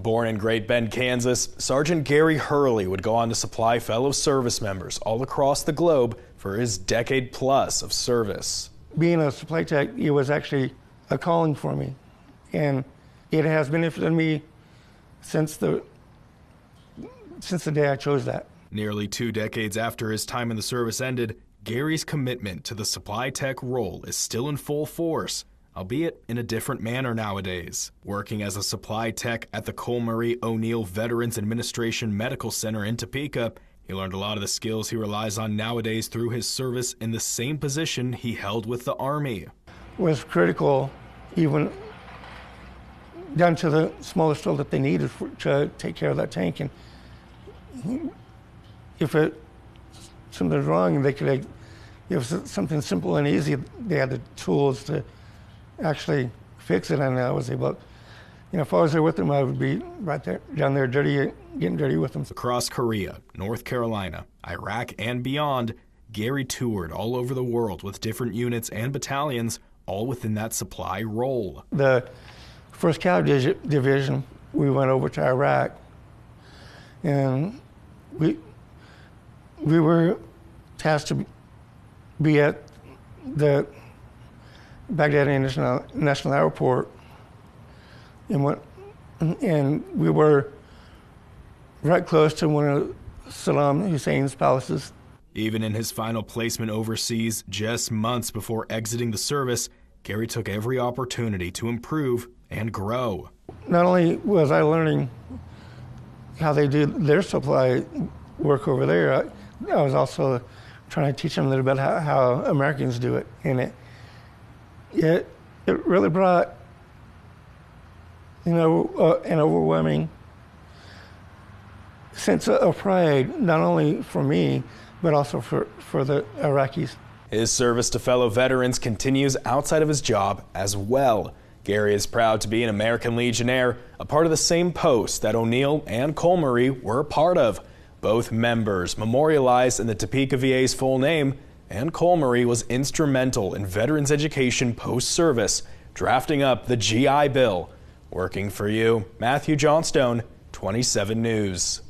Born in Great Bend, Kansas, Sergeant Gary Hurley would go on to supply fellow service members all across the globe for his decade plus of service. Being a supply tech, it was actually a calling for me, and it has benefited me since the day I chose that. Nearly 2 decades after his time in the service ended, Gary's commitment to the supply tech role is still in full force, albeit in a different manner nowadays. Working as a supply tech at the Cole Marie O'Neill Veterans Administration Medical Center in Topeka, he learned a lot of the skills he relies on nowadays through his service in the same position he held with the Army. Was critical, even down to the smallest tool that they needed to take care of that tank. And if something's wrong, they could, if something simple and easy, they had the tools to actually fix it. And I was able, if I was there with them, I would be right there, down there, getting dirty with them. Across Korea, North Carolina, Iraq, and beyond, Gary toured all over the world with different units and battalions, all within that supply role. The 1st Cavalry Division, we went over to Iraq, and we were tasked to be at the Baghdad International Airport, and we were right close to one of Saddam Hussein's palaces. Even in his final placement overseas, just months before exiting the service, Gary took every opportunity to improve and grow. Not only was I learning how they do their supply work over there, I was also trying to teach them a little bit how Americans do it. And it really brought, an overwhelming sense of pride, not only for me, but also for the Iraqis. His service to fellow veterans continues outside of his job as well. Gary is proud to be an American Legionnaire, a part of the same post that O'Neill and Cole Marie were a part of. Both members memorialized in the Topeka VA's full name, and Cole Marie was instrumental in veterans education post-service, drafting up the GI Bill. Working for you, Matthew Johnstone, 27 News.